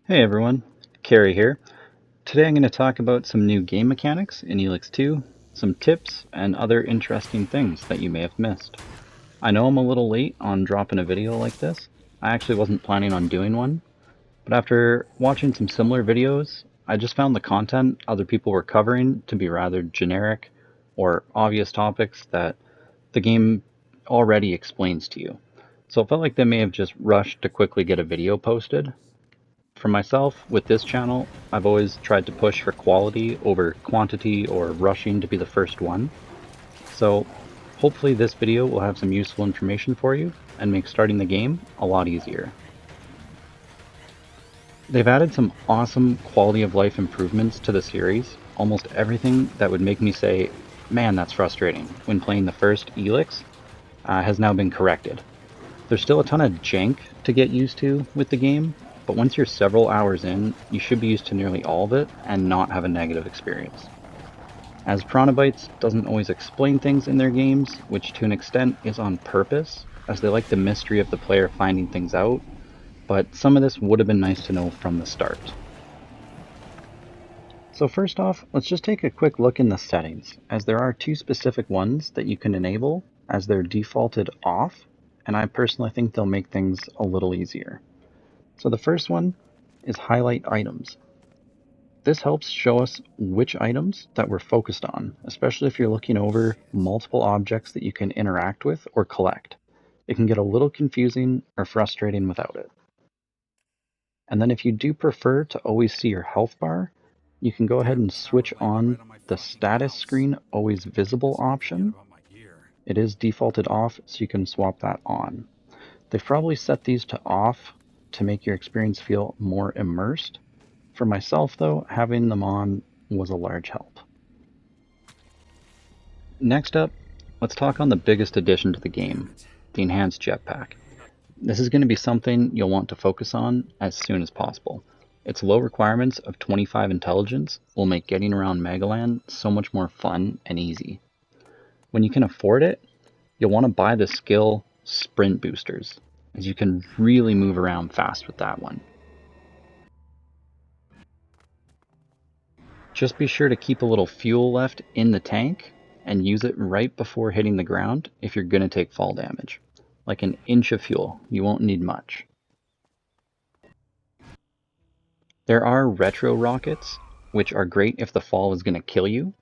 Hey everyone, Carrie here. Today I'm going to talk about some new game mechanics in ELEX 2, some tips, and other interesting things that you may have missed. I know I'm a little late on dropping a video like this. I actually wasn't planning on doing one, but after watching some similar videos, I just found the content other people were covering to be rather generic or obvious topics that the game already explains to you. So it felt like they may have just rushed to quickly get a video posted. For myself, with this channel, I've always tried to push for quality over quantity or rushing to be the first one. So hopefully this video will have some useful information for you and make starting the game a lot easier. They've added some awesome quality of life improvements to the series, almost everything that would make me say, man, that's frustrating, when playing the first ELEX has now been corrected. There's still a ton of jank to get used to with the game, but once you're several hours in, you should be used to nearly all of it and not have a negative experience. As Chronobytes doesn't always explain things in their games, which to an extent is on purpose, as they like the mystery of the player finding things out, but some of this would have been nice to know from the start. So first off, let's just take a quick look in the settings, as there are two specific ones that you can enable as they're defaulted off, and I personally think they'll make things a little easier. So the first one is highlight items. This helps show us which items that we're focused on, especially if you're looking over multiple objects that you can interact with or collect. It can get a little confusing or frustrating without it. And then if you do prefer to always see your health bar, you can go ahead and switch on the status screen always visible option. It is defaulted off, so you can swap that on. They've probably set these to off to make your experience feel more immersed. For myself though, having them on was a large help. Next up, let's talk on the biggest addition to the game, the enhanced jetpack. This is going to be something you'll want to focus on as soon as possible. Its low requirements of 25 intelligence will make getting around Megaland so much more fun and easy. When you can afford it, you'll want to buy the skill Sprint Boosters, as you can really move around fast with that one. Just be sure to keep a little fuel left in the tank and use it right before hitting the ground if you're going to take fall damage. Like an inch of fuel, you won't need much. There are retro rockets, which are great if the fall is going to kill you.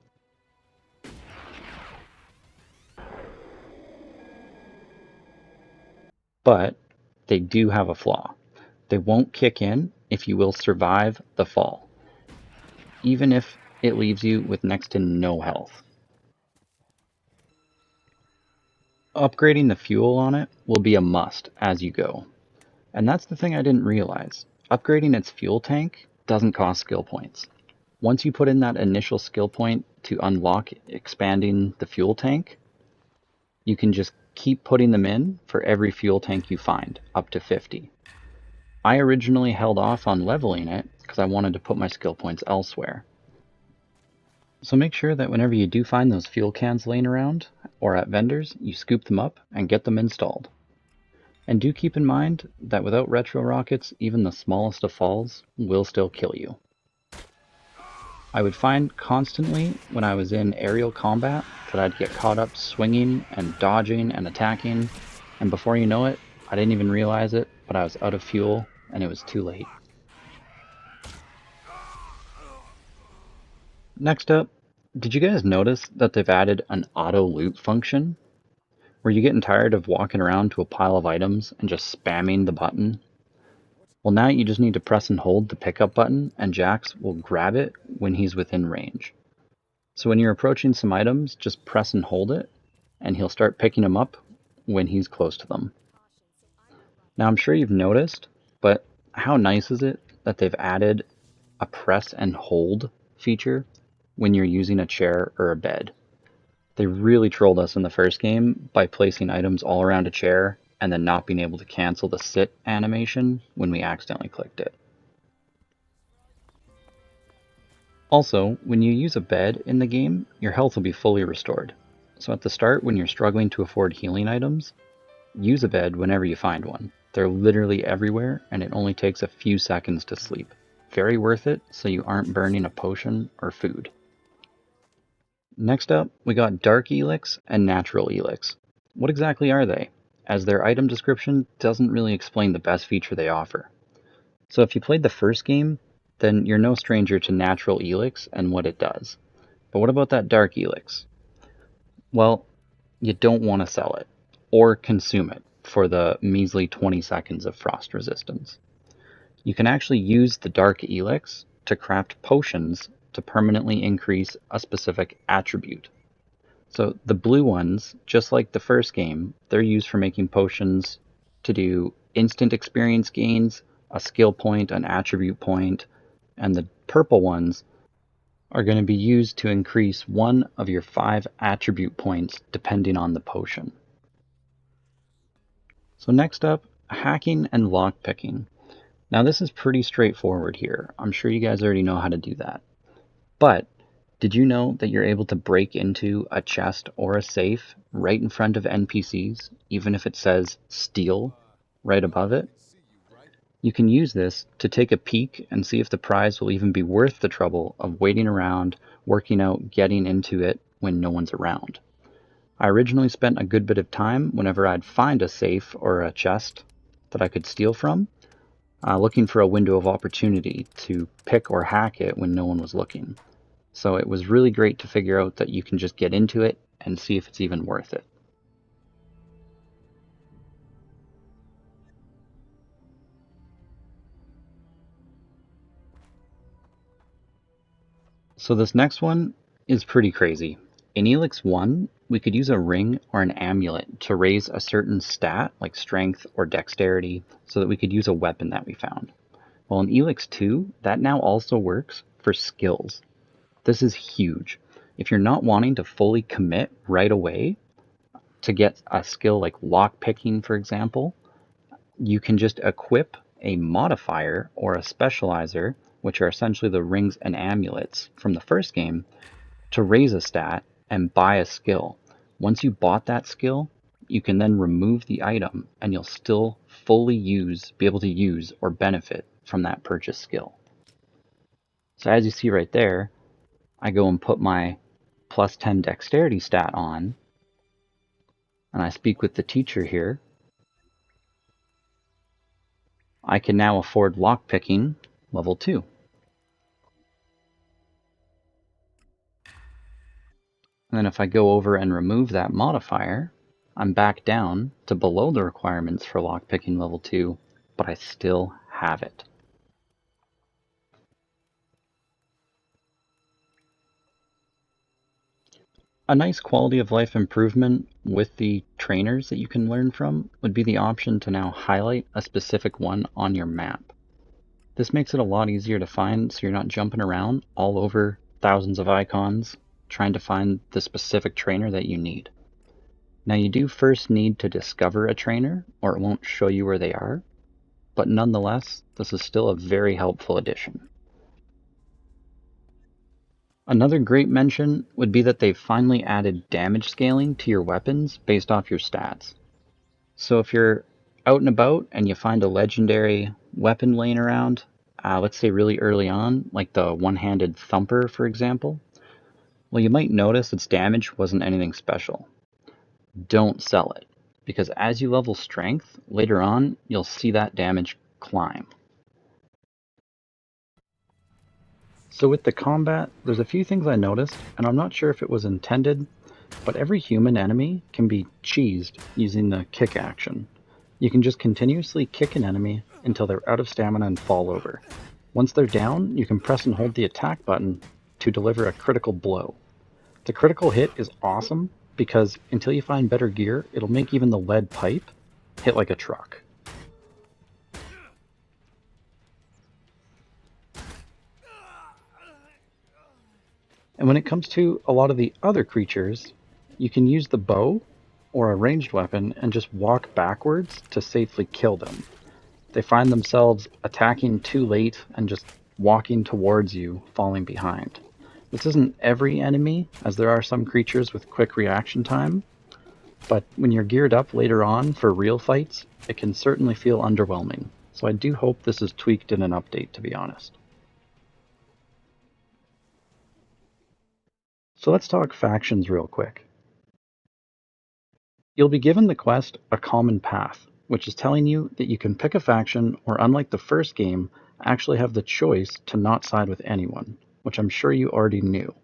But they do have a flaw. They won't kick in if you will survive the fall, even if it leaves you with next to no health. Upgrading the fuel on it will be a must as you go. And that's the thing I didn't realize. Upgrading its fuel tank doesn't cost skill points. Once you put in that initial skill point to unlock expanding the fuel tank, you can just keep putting them in for every fuel tank you find, up to 50. I originally held off on leveling it because I wanted to put my skill points elsewhere. So make sure that whenever you do find those fuel cans laying around or at vendors, you scoop them up and get them installed. And do keep in mind that without retro rockets, even the smallest of falls will still kill you. I would find constantly when I was in aerial combat that I'd get caught up swinging and dodging and attacking, and before you know it, I didn't even realize it, but I was out of fuel and it was too late. Next up, did you guys notice that they've added an auto loot function? Were you getting tired of walking around to a pile of items and just spamming the button? Well, now you just need to press and hold the pickup button and Jax will grab it when he's within range. So when you're approaching some items, just press and hold it and he'll start picking them up when he's close to them. Now I'm sure you've noticed, but how nice is it that they've added a press and hold feature when you're using a chair or a bed? They really trolled us in the first game by placing items all around a chair and then not being able to cancel the sit animation when we accidentally clicked it. Also, when you use a bed in the game, your health will be fully restored. So at the start, when you're struggling to afford healing items, use a bed whenever you find one. They're literally everywhere, and it only takes a few seconds to sleep. Very worth it, so you aren't burning a potion or food. Next up, we got Dark ELEX and Natural ELEX. What exactly are they? As their item description doesn't really explain the best feature they offer. So if you played the first game, then you're no stranger to Natural ELEX and what it does. But what about that Dark ELEX? Well, you don't want to sell it, or consume it, for the measly 20 seconds of frost resistance. You can actually use the Dark ELEX to craft potions to permanently increase a specific attribute. So the blue ones, just like the first game, they're used for making potions to do instant experience gains, a skill point, an attribute point, and the purple ones are going to be used to increase one of your 5 attribute points depending on the potion. So next up, hacking and lockpicking. Now this is pretty straightforward here. I'm sure you guys already know how to do that. But did you know that you're able to break into a chest or a safe right in front of NPCs, even if it says steal right above it? You can use this to take a peek and see if the prize will even be worth the trouble of waiting around, working out getting into it when no one's around. I originally spent a good bit of time whenever I'd find a safe or a chest that I could steal from, looking for a window of opportunity to pick or hack it when no one was looking. So it was really great to figure out that you can just get into it and see if it's even worth it. So this next one is pretty crazy. In ELEX 1, we could use a ring or an amulet to raise a certain stat, like strength or dexterity, so that we could use a weapon that we found. Well, in ELEX 2, that now also works for skills. This is huge. If you're not wanting to fully commit right away to get a skill like lockpicking, for example, you can just equip a modifier or a specializer, which are essentially the rings and amulets from the first game, to raise a stat and buy a skill. Once you bought that skill, you can then remove the item and you'll still fully be able to use or benefit from that purchase skill. So as you see right there, I go and put my plus 10 dexterity stat on, and I speak with the teacher here. I can now afford lockpicking level 2. And then if I go over and remove that modifier, I'm back down to below the requirements for lockpicking level 2, but I still have it. A nice quality of life improvement with the trainers that you can learn from would be the option to now highlight a specific one on your map. This makes it a lot easier to find, so you're not jumping around all over thousands of icons trying to find the specific trainer that you need. Now you do first need to discover a trainer, or it won't show you where they are, but nonetheless, this is still a very helpful addition. Another great mention would be that they've finally added damage scaling to your weapons based off your stats. So if you're out and about and you find a legendary weapon laying around, let's say really early on, like the one-handed thumper, for example, well, you might notice its damage wasn't anything special. Don't sell it, because as you level strength, later on, you'll see that damage climb. So with the combat, there's a few things I noticed, and I'm not sure if it was intended, but every human enemy can be cheesed using the kick action. You can just continuously kick an enemy until they're out of stamina and fall over. Once they're down, you can press and hold the attack button to deliver a critical blow. The critical hit is awesome because until you find better gear, it'll make even the lead pipe hit like a truck. And when it comes to a lot of the other creatures, you can use the bow or a ranged weapon and just walk backwards to safely kill them. They find themselves attacking too late and just walking towards you, falling behind. This isn't every enemy, as there are some creatures with quick reaction time, But when you're geared up later on for real fights, it can certainly feel underwhelming, so I do hope this is tweaked in an update, to be honest. So let's talk factions real quick. You'll be given the quest A Common Path, which is telling you that you can pick a faction, or unlike the first game, actually have the choice to not side with anyone, which I'm sure you already knew.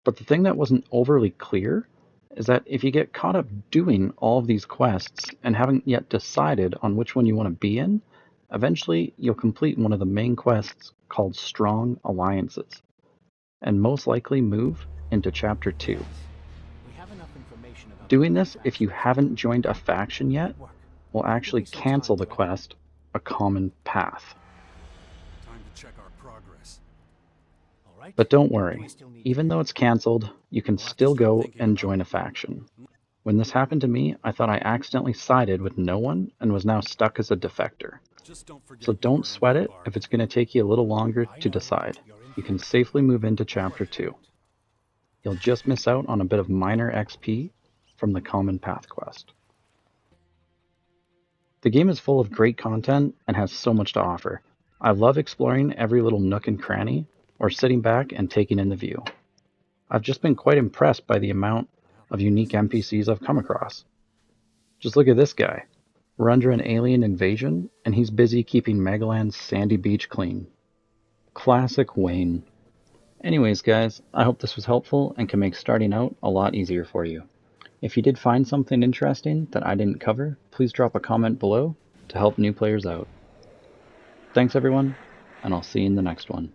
But the thing that wasn't overly clear is that if you get caught up doing all of these quests and haven't yet decided on which one you want to be in, eventually you'll complete one of the main quests called Strong Alliances, and most likely move into Chapter 2. Doing this, if you haven't joined a faction yet, will actually cancel the quest A Common Path. But don't worry, even though it's cancelled, you can still go and join a faction. When this happened to me, I thought I accidentally sided with no one and was now stuck as a defector. So don't sweat it if it's going to take you a little longer to decide. You can safely move into Chapter 2. You'll just miss out on a bit of minor XP from the Common Path quest. The game is full of great content and has so much to offer. I love exploring every little nook and cranny, or sitting back and taking in the view. I've just been quite impressed by the amount of unique NPCs I've come across. Just look at this guy. We're under an alien invasion, and he's busy keeping Megaland's sandy beach clean. Classic Wayne. Anyways guys, I hope this was helpful and can make starting out a lot easier for you. If you did find something interesting that I didn't cover, please drop a comment below to help new players out. Thanks everyone, and I'll see you in the next one.